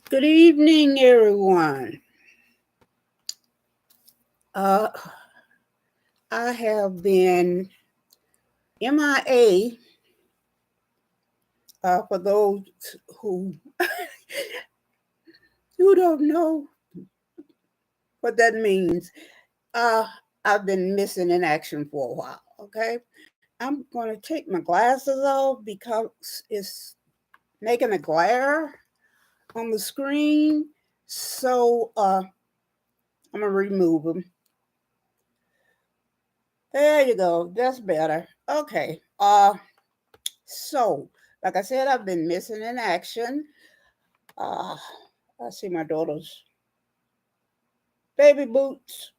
Good evening, everyone. Uh, I have been MIA for those who who don't know what that means. Uh, I've been missing in action for a while. Okay, I'm going to take my glasses off because it's making a glare on the screen. So I'm gonna remove them. There you go. That's better. Okay. So, like I said, I've been missing in action. Uh, I see my daughter's baby boots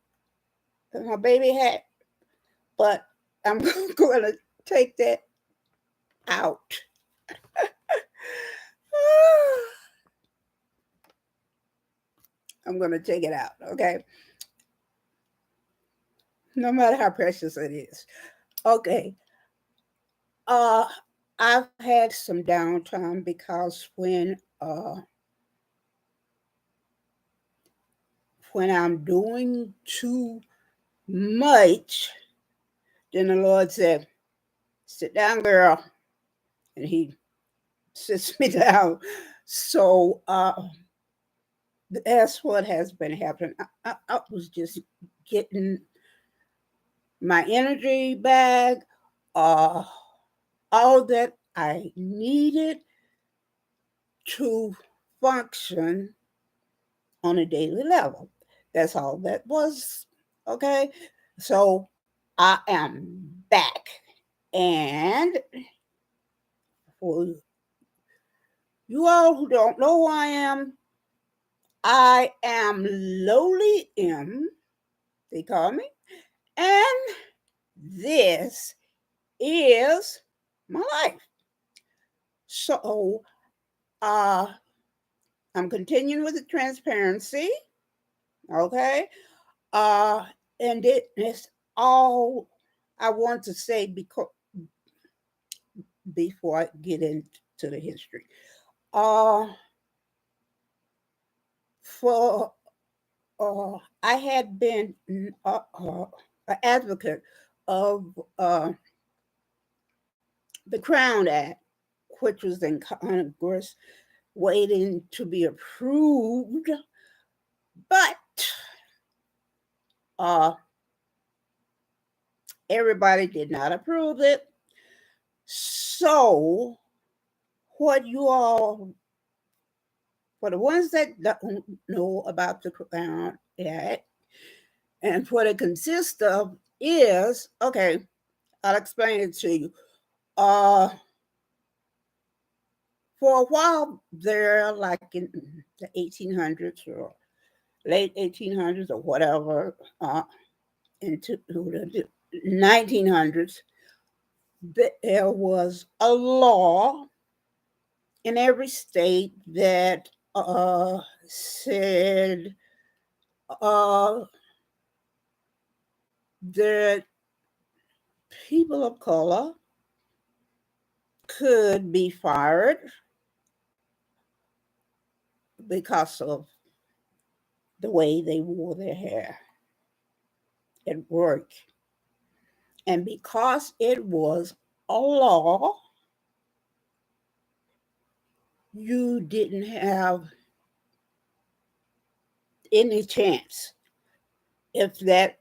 and my baby hat, but I'm going to take that out. I'm going to take it out, okay? No matter how precious it is. Okay. Uh, I've had some downtime because when I'm doing too much, then the Lord said, "Sit down, girl," and He sits me down. So that's what has been happening. I was just getting my energy back, uh, all that I needed to function on a daily level. That's all that was. Okay. So I am back. And for you all who don't know who I am Lowly M, they call me. And this is my life. So uh I'm continuing with the transparency. Okay. Uh and it's all I want to say before I get into the history. Uh for I had been an advocate of the Crown Act, which was in Congress waiting to be approved, but uh, everybody did not approve it. So, what you all, for the ones that don't know about the Crown Act and what it consists of, is okay, I'll explain it to you. For a while there, like in the 1800s or late 1800s or whatever, into the 1900s, there was a law in every state that said uh, that people of color could be fired because of the way they wore their hair at work. And because it was a law, you didn't have any chance. If that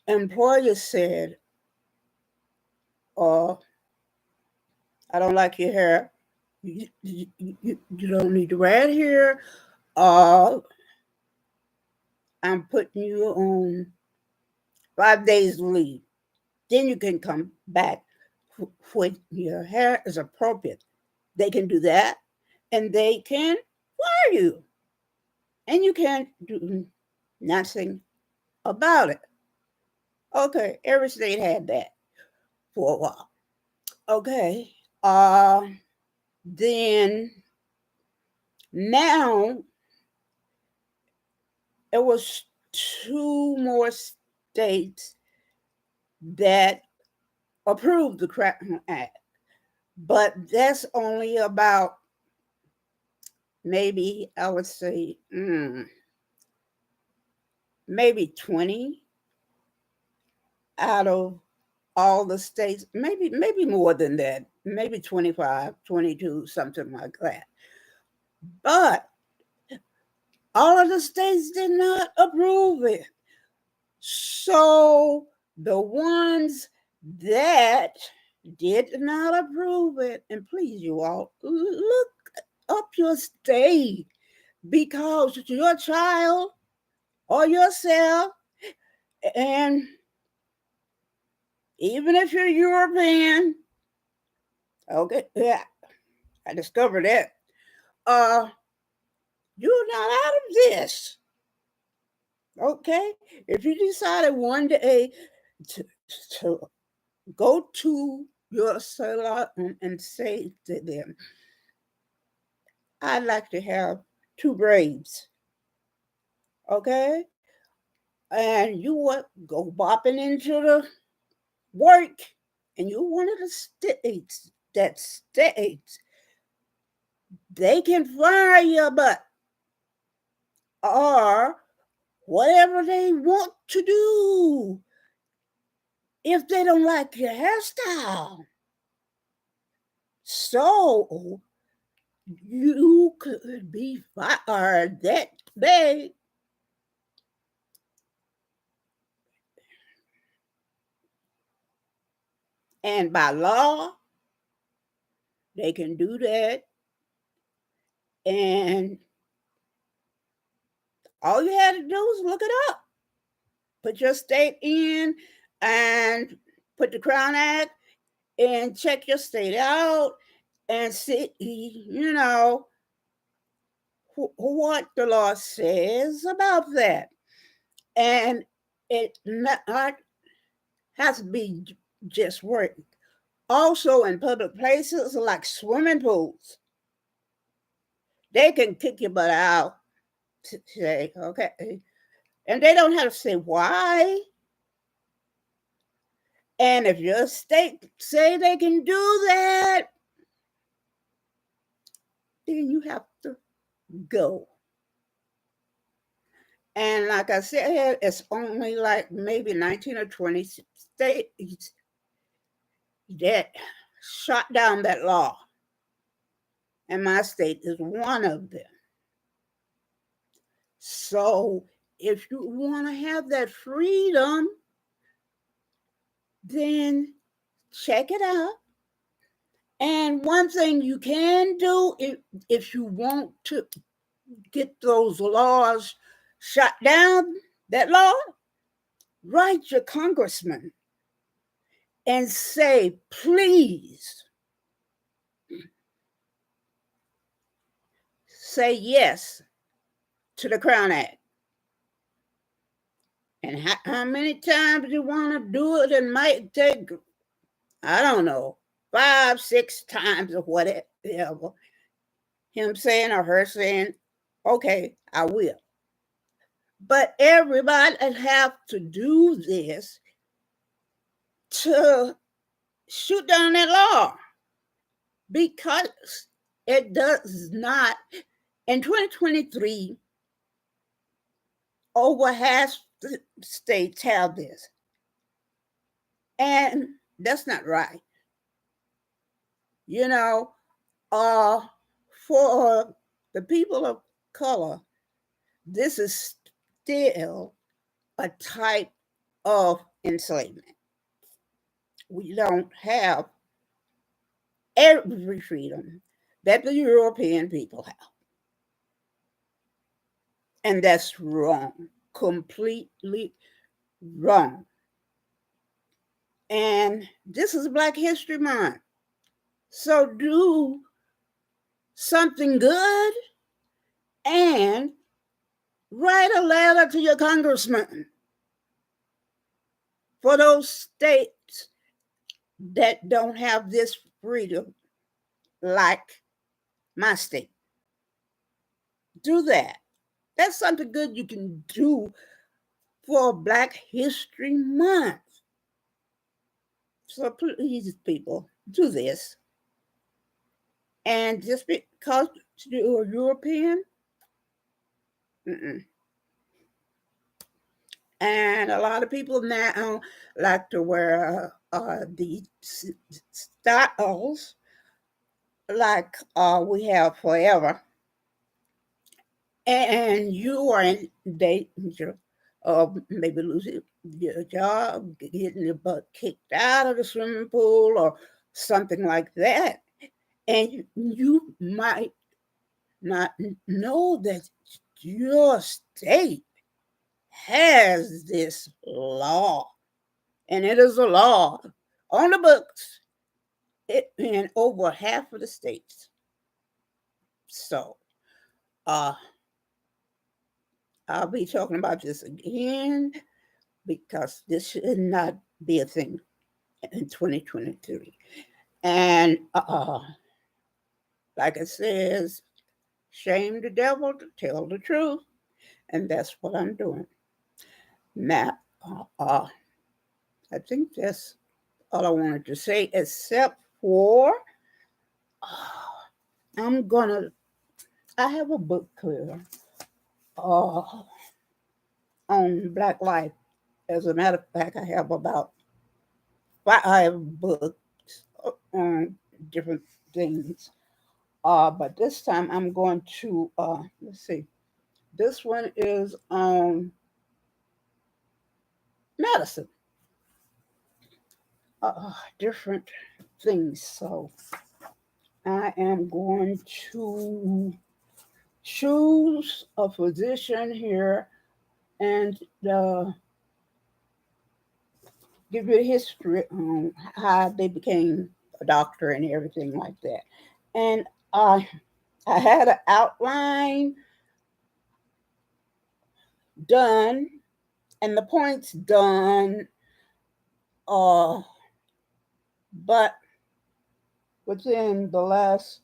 employer said, "Oh, I don't like your hair. You don't need to wear it here. Uh, I'm putting you on 5 days leave. Then you can come back when your hair is appropriate." They can do that, and they can fire you, and you can't do nothing about it. Okay, every state had that for a while. Okay, uh, then now it was two more states that approved the Crown Act. But that's only about, maybe I would say, maybe 20 out of all the states, maybe more than that, maybe 25, 22, something like that. But all of the states did not approve it. So the ones that did not approve it, and please, you all, look up your state, because your child or yourself, and even if you're European, okay, yeah, I discovered that. You're not out of this. Okay? If you decided one day to, to go to your cellular and say to them, I'd like to have 2 braids. Okay? And you would go bopping into the work, and you one of the states that states they can fire your butt, or whatever they want to do if they don't like your hairstyle. So you could be fired that day. And by law, they can do that. And all you had to do was look it up. Put your state in and put the Crown Act and check your state out and see, what the law says about that. And it not has to be just work. Also, in public places like swimming pools, they can kick your butt out to say, okay, and they don't have to say why. And if your state say they can do that, then you have to go. And like I said, it's only like maybe 19 or 20 states that shot down that law. And my state is one of them. So if you want to have that freedom, then check it out. And one thing you can do, if you want to get those laws shut down, that law, write your congressman and say, please say yes to the Crown Act. And how many times you want to do it, and might take, I don't know, 5, 6 times or whatever. Him saying or her saying, okay, I will. But everybody have to do this to shoot down that law, because it does not. In 2023, over half the states have this, and that's not right. For the people of color, this is still a type of enslavement. We don't have every freedom that the European people have. And that's wrong, completely wrong. And this is Black History Month. So do something good and write a letter to your congressman for those states that don't have this freedom like my state. Do that. That's something good you can do for Black History Month. So please, people, do this. And just because you're European, mm-mm. And a lot of people now like to wear the styles like we have forever, and you are in danger of maybe losing your job, getting your butt kicked out of the swimming pool, or something like that. And you might not know that your state has this law, and it is a law on the books in over half of the states. So, uh, I'll be talking about this again because this should not be a thing in 2023. And like it says, shame the devil to tell the truth, and that's what I'm doing. Now, I think that's all I wanted to say, except for I'm gonna. I have a book clear uh, on Black life. As a matter of fact, I have about 5 books on different things. But this time I'm going to let's see. This one is on medicine, different things. So I am going to choose a physician here and give you a history on how they became a doctor and everything like that. And I had an outline done and the points done, uh, but within the last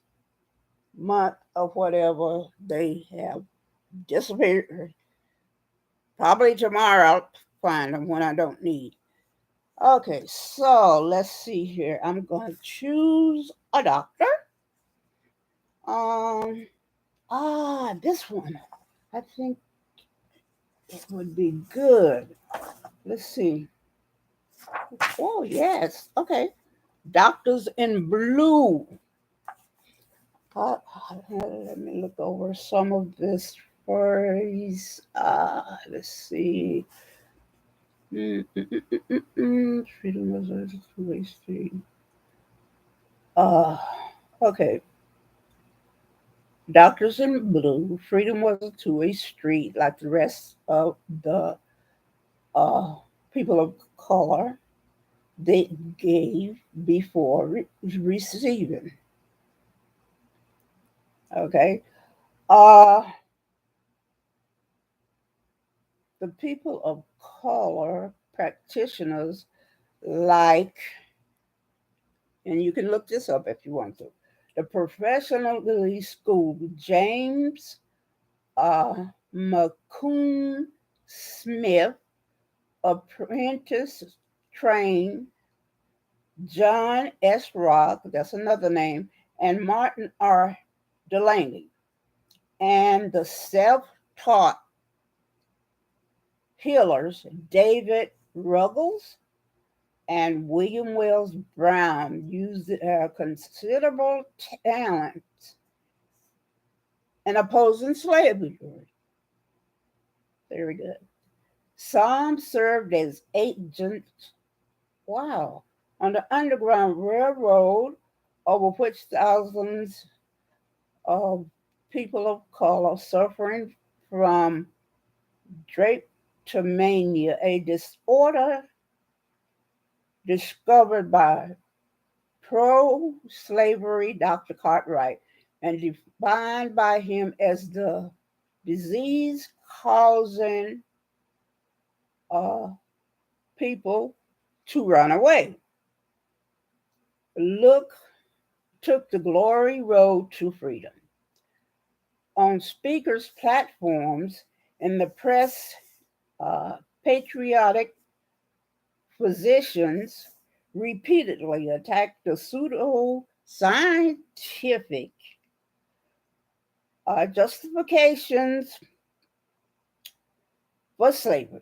month of whatever, they have disappeared. Probably tomorrow I'll find them when I don't need. Okay, so let's see here. I'm going to choose a doctor. Um, this one. I think it would be good. Let's see. Oh, yes. Okay. Doctors in Blue. Let me look over some of this phrase. Let's see. Freedom was a two-way street. Uh, okay. Doctors in Blue. Freedom was a two-way street, like the rest of the uh, people of color they gave before receiving. Okay. Uh, the people of color practitioners like, and you can look this up if you want to, the professionally schooled James McCune Smith, apprentice trained John S. Rock, that's another name, and Martin R. Delaney, and the self taught healers David Ruggles and William Wells Brown used their considerable talent in opposing slavery. Very good. Some served as agents, wow, on the Underground Railroad, over which thousands of people of color suffering from drapetomania, a disorder discovered by pro slavery Dr. Cartwright and defined by him as the disease causing uh, people to run away. Look took the glory road to freedom. On speakers' platforms in the press, patriotic physicians repeatedly attacked the pseudo scientific justifications for slavery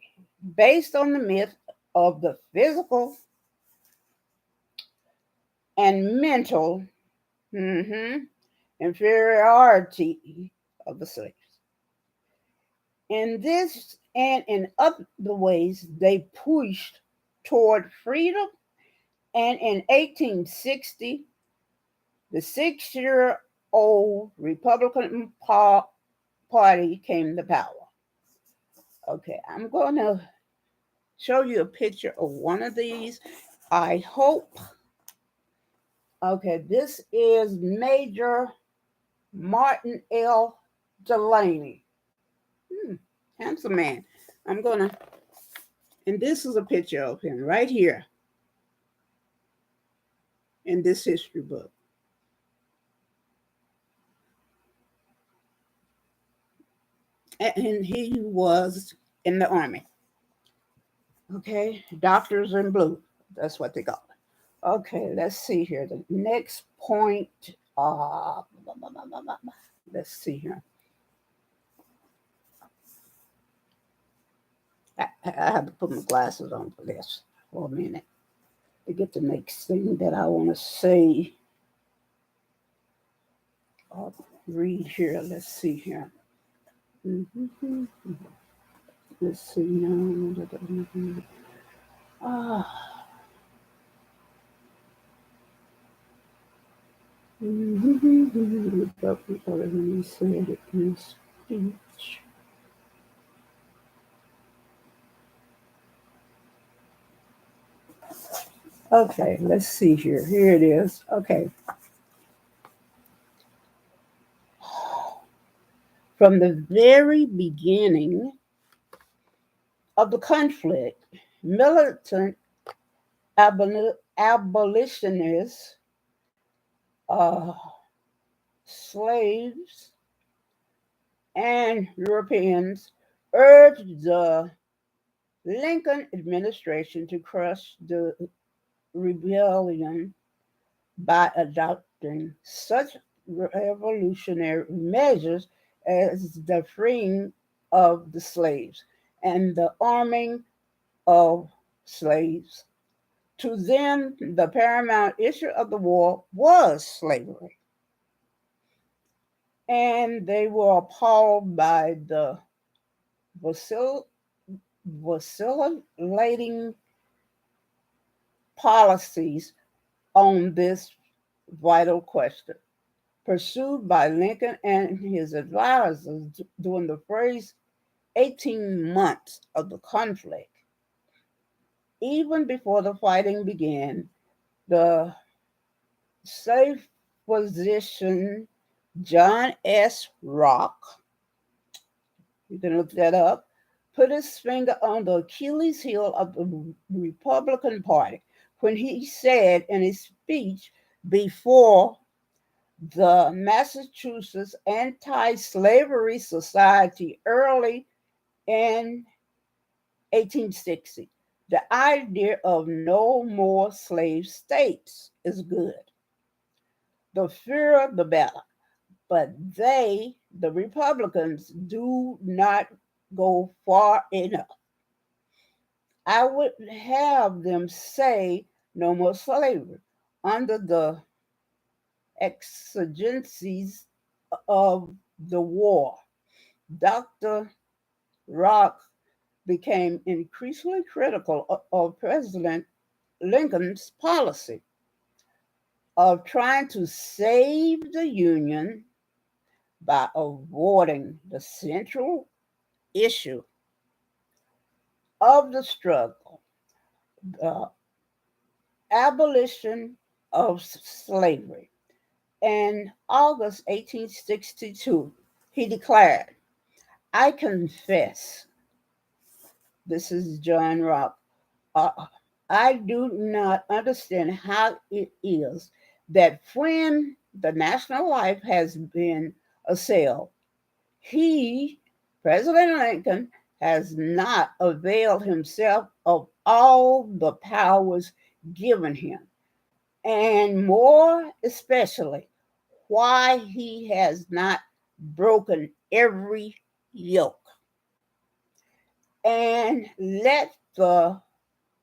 based on the myth of the physical and mental inferiority of the slaves. In this and in other ways, they pushed toward freedom, and in 1860, the 6-year-old Republican Party came to power. Okay, I'm going to show you a picture of one of these. I hope. Okay, this is Major Martin L. Delaney. Handsome man. I'm going to, and this is a picture of him right here in this history book. And he was in the army. Okay, doctors in blue. That's what they call it. Okay, let's see here. The next point. Let's see here. I have to put my glasses on for this for a minute to get the next thing that I want to say. I'll read here. Let's see here. Let's see now. Let me say it in speech. Okay, let's see here. Here it is. Okay. From the very beginning of the conflict, militant abolitionists, slaves, and Europeans urged the Lincoln administration to crush the rebellion by adopting such revolutionary measures as the freeing of the slaves and the arming of slaves. To them, the paramount issue of the war was slavery. And they were appalled by the vacillating policies on this vital question, pursued by Lincoln and his advisors during the first 18 months of the conflict. Even before the fighting began, the slave physician John S. Rock, you can look that up, put his finger on the Achilles heel of the Republican Party when he said in his speech before the Massachusetts Anti-Slavery Society early in 1860, the idea of no more slave states is good. The fewer, the better. But they, the Republicans, do not go far enough. I would have them say no more slavery under the exigencies of the war. Dr. Rock became increasingly critical of President Lincoln's policy of trying to save the Union by avoiding the central issue of the struggle, the abolition of slavery. In August 1862, he declared, I confess, this is John Rock, I do not understand how it is that when the national life has been assailed, he, President Lincoln, has not availed himself of all the powers given him. and more especially why he has not broken every yoke and let the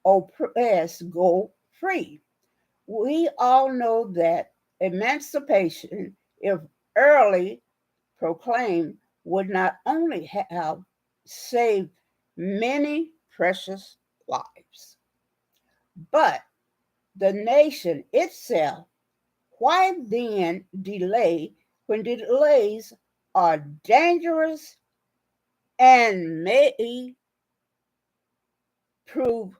oppressed go free. We all know that emancipation, if early proclaimed, would not only have saved many precious lives, but the nation itself. Why then delay when delays are dangerous and may prove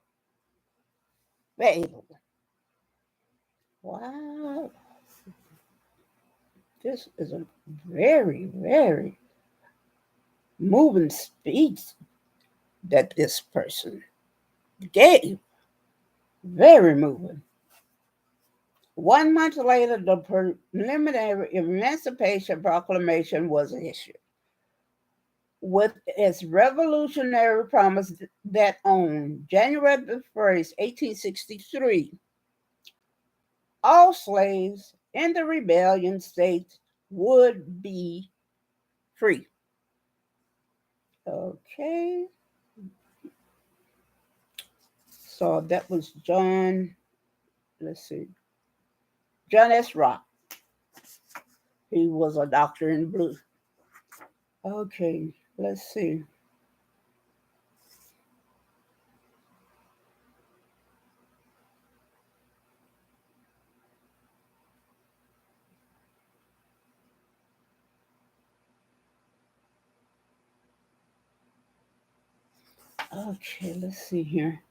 fatal? Wow, this is a very, very moving speech that this person gave. Very moving. 1 month later, the preliminary Emancipation Proclamation was issued with its revolutionary promise that on January 1st, 1863, all slaves in the rebellion states would be free. Okay, so that was let's see, John S. Rock. He was a doctor in blue. Okay, let's see. Okay, let's see here.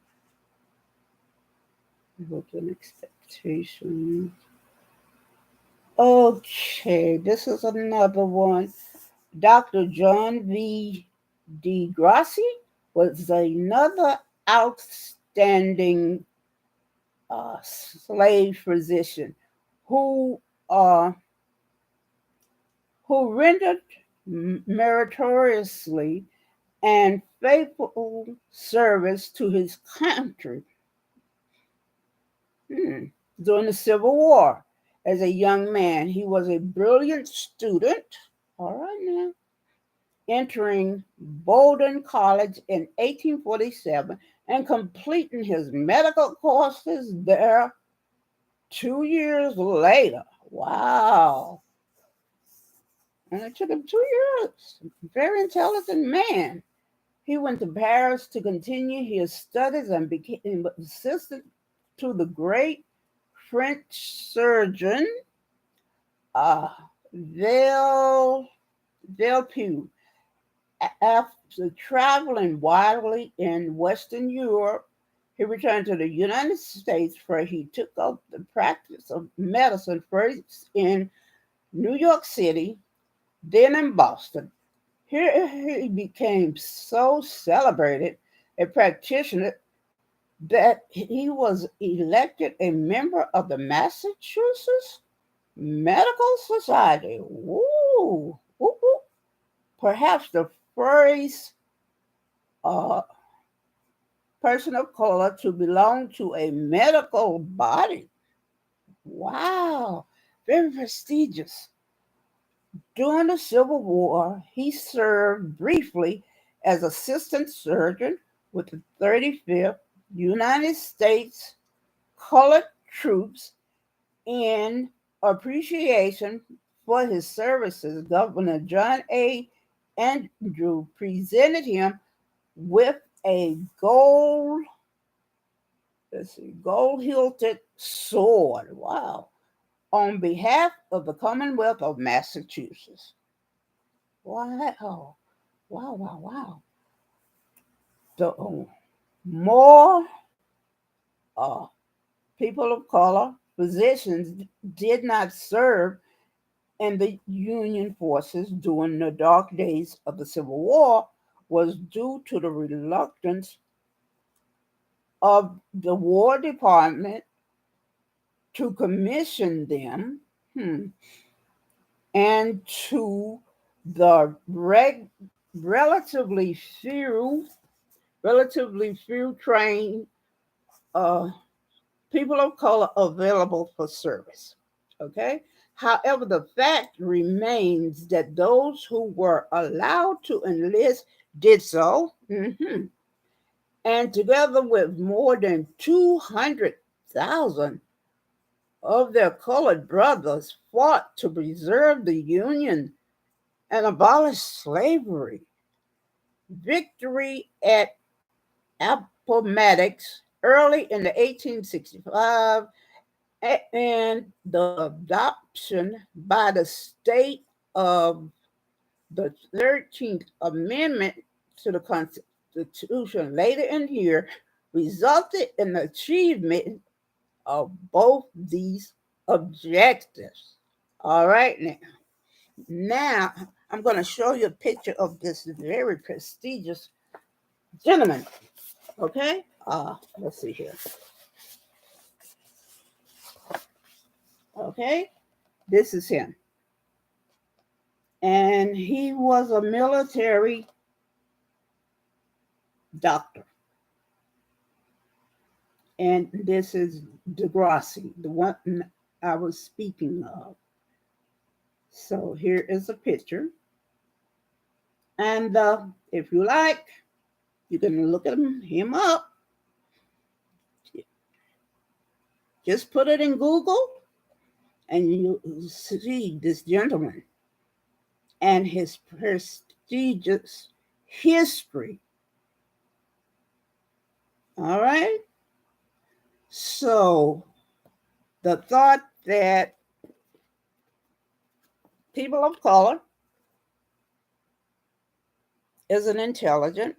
Hope and expectation. Okay, this is another one. Dr. John V. DeGrassi was another outstanding slave physician who uh, who rendered meritoriously and faithful service to his country during the Civil War. As a young man, he was a brilliant student. All right now. Entering Bowdoin College in 1847 and completing his medical courses there 2 years later. Wow. And it took him 2 years. Very intelligent man. He went to Paris to continue his studies and became assistant to the great French surgeon uh, Vel, Velpew. After traveling widely in Western Europe, he returned to the United States where he took up the practice of medicine first in New York City, then in Boston. Here he became so celebrated a practitioner that he was elected a member of the Massachusetts Medical Society. Woo, woo, woo. Perhaps the first uh, person of color to belong to a medical body. Wow, very prestigious. During the Civil War, he served briefly as assistant surgeon with the 35th United States Colored Troops. In appreciation for his services, Governor John A. Andrew presented him with a gold hilted sword. Wow. On behalf of the Commonwealth of Massachusetts. Wow. Wow, wow, wow. The more uh, people of color physicians did not serve in the Union forces during the dark days of the Civil War was due to the reluctance of the War Department to commission them and to the relatively few trained uh, people of color available for service. Okay? However, the fact remains that those who were allowed to enlist did so. And together with more than 200,000 of their colored brothers, fought to preserve the Union and abolish slavery. Victory at Appomattox early in the 1865 and the adoption by the state of the 13th Amendment to the Constitution later in the year resulted in the achievement of both these objectives. All right, now I'm going to show you a picture of this very prestigious gentleman. Okay, let's see here. Okay, this is him, and he was a military doctor. And this is Degrassi, the one I was speaking of. So here is a picture. And if you like, you can look him up. Just put it in Google and you'll see this gentleman and his prestigious history. All right? So the thought that people of color isn't intelligent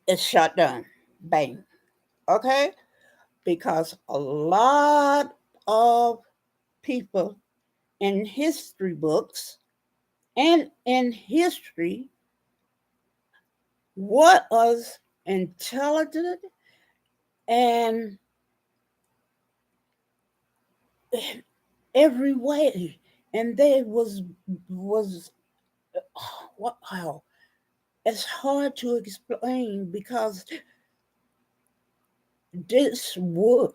is shut down. Bang. Okay? Because a lot of people in history books and in history was intelligent and every way, and they was wow, it's hard to explain because this would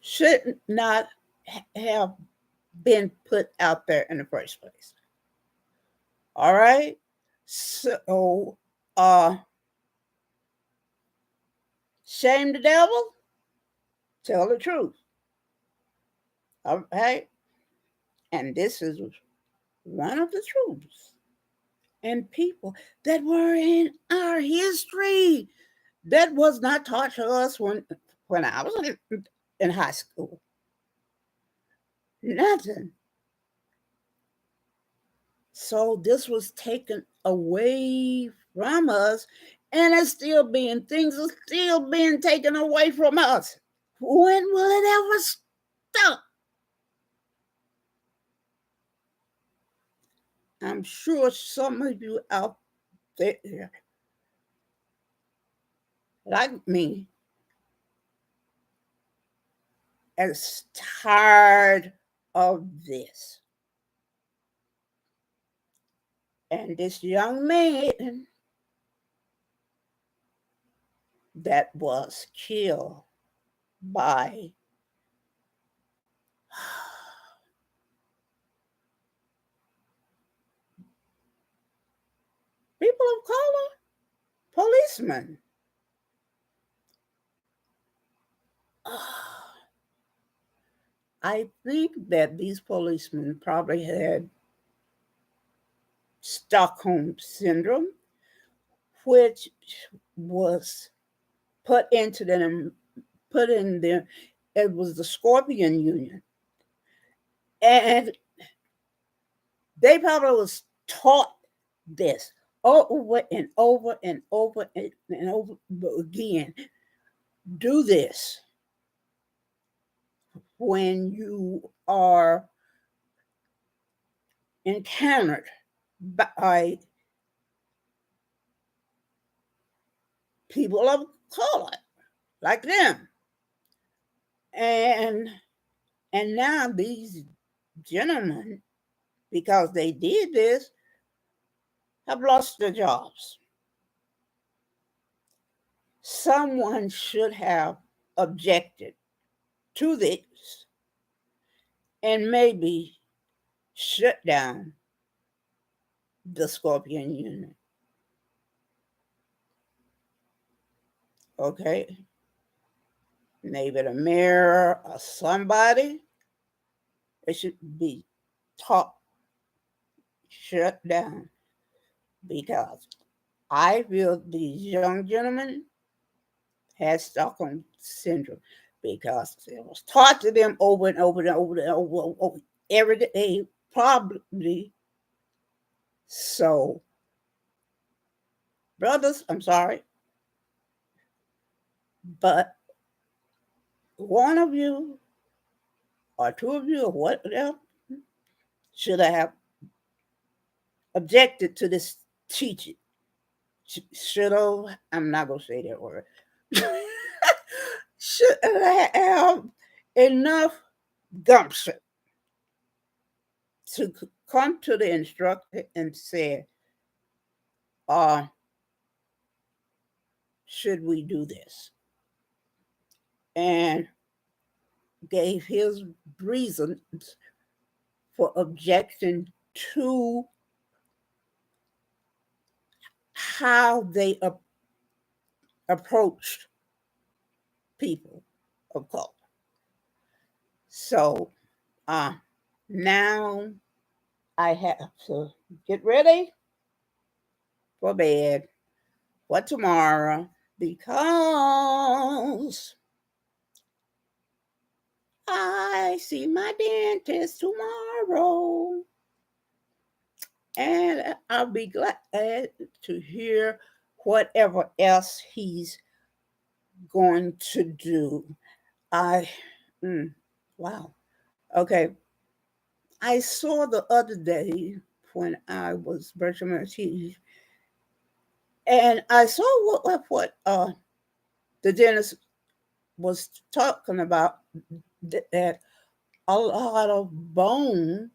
should not have been put out there in the first place. All right, so shame the devil, tell the truth. All right, and this is one of the truths. And people that were in our history that was not taught to us when I was in high school. Nothing. So this was taken away from us, and things are still being taken away from us. When will it ever stop? I'm sure some of you out there, like me, is tired of this. And this young man that was killed by people of color, policemen. I think that these policemen probably had Stockholm syndrome, which was put into them, put in there. It was the Scorpion Union, and they probably was taught this over and over and over and over again. Do this when you are encountered by people of color like them. And now these gentlemen, because they did this, have lost their jobs. Someone should have objected to this and maybe shut down the Scorpion unit. Okay? Maybe the mayor or somebody, it should be taught, shut down, because I feel these young gentlemen had Stockholm syndrome because it was taught to them over and over and over and over every day, probably. So, brothers, I'm sorry, but one of you or two of you or whatever should have objected to this teaching. Should have, I'm not going to say that word, should have enough gumption to come to the instructor and say, uh, should we do this? And gave his reasons for objecting to how they approached people of color. So now I have to get ready for bed for tomorrow because I see my dentist tomorrow. And I'll be glad to hear whatever else he's going to do. I, wow. Okay. I saw the other day when I was brushing my teeth, and I saw what the dentist was talking about, that a lot of bone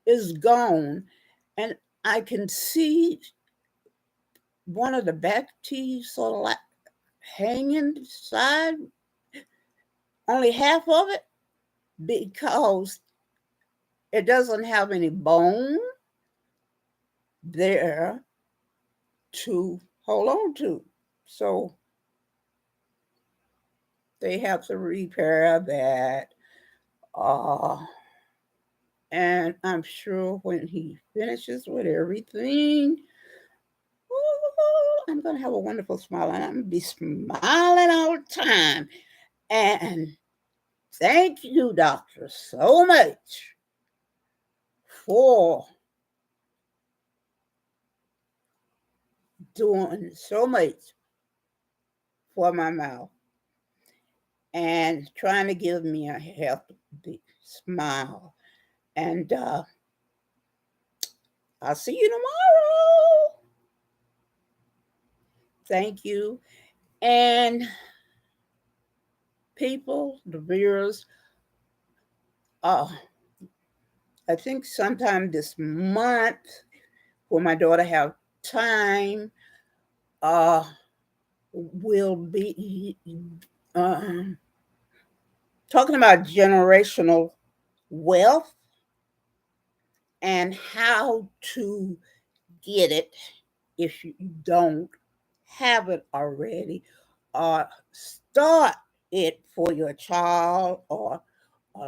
is gone, and I can see one of the back teeth sort of like hanging side, only half of it, because it doesn't have any bone there to hold on to. So they have to repair that. Uh, and I'm sure when he finishes with everything, ooh, I'm going to have a wonderful smile, and I'm going to be smiling all the time. And thank you, doctor, so much for doing so much for my mouth and trying to give me a healthy smile. And I'll see you tomorrow. Thank you. And people, the viewers, uh, I think sometime this month, when my daughter have time, uh, will be um, talking about generational wealth and how to get it if you don't have it already, or start it for your child, or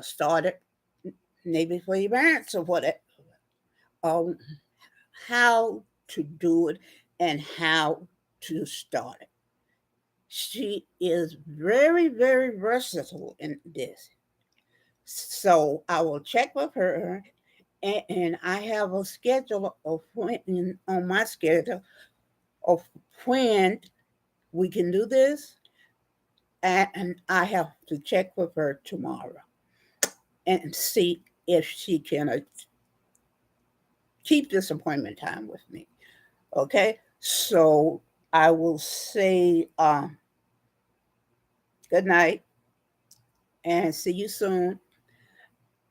start it maybe for your parents or whatever. Um, how to do it and how to start it. She is very, very versatile in this. So I will check with her, and I have a schedule of when on my schedule of when we can do this, and I have to check with her tomorrow and see if she can keep this appointment time with me. Okay, so I will say good night and see you soon.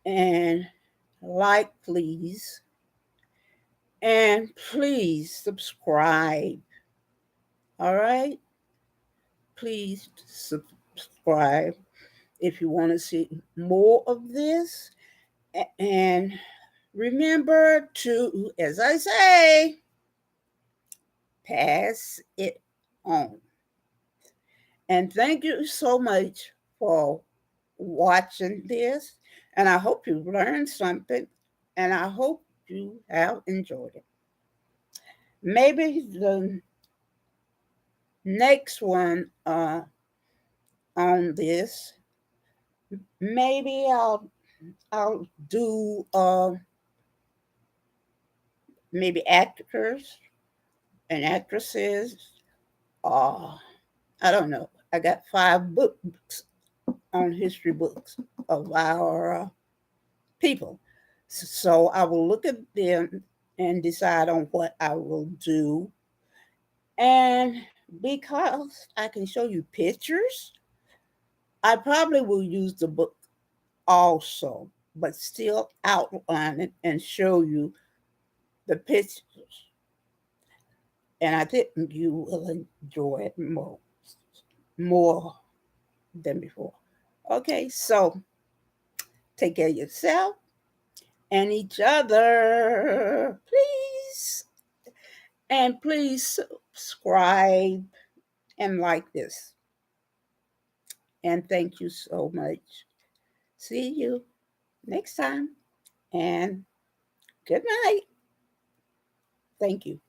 And like, please, And please subscribe. All right? Please subscribe if you want to see more of this. And remember to, as I say, pass it on. And thank you so much for watching this. And I hope you learned something. And I hope you have enjoyed it. Maybe the next one on this, maybe I'll do maybe actors and actresses. Uh, I don't know. I got 5 books on history books of our people. So I will look at them and decide on what I will do. And because I can show you pictures, I probably will use the book also, but still outline it and show you the pictures. And I think you will enjoy it more than before. Okay, so take care of yourself and each other, please. And please subscribe and like this. And thank you so much. See you next time. And good night. Thank you.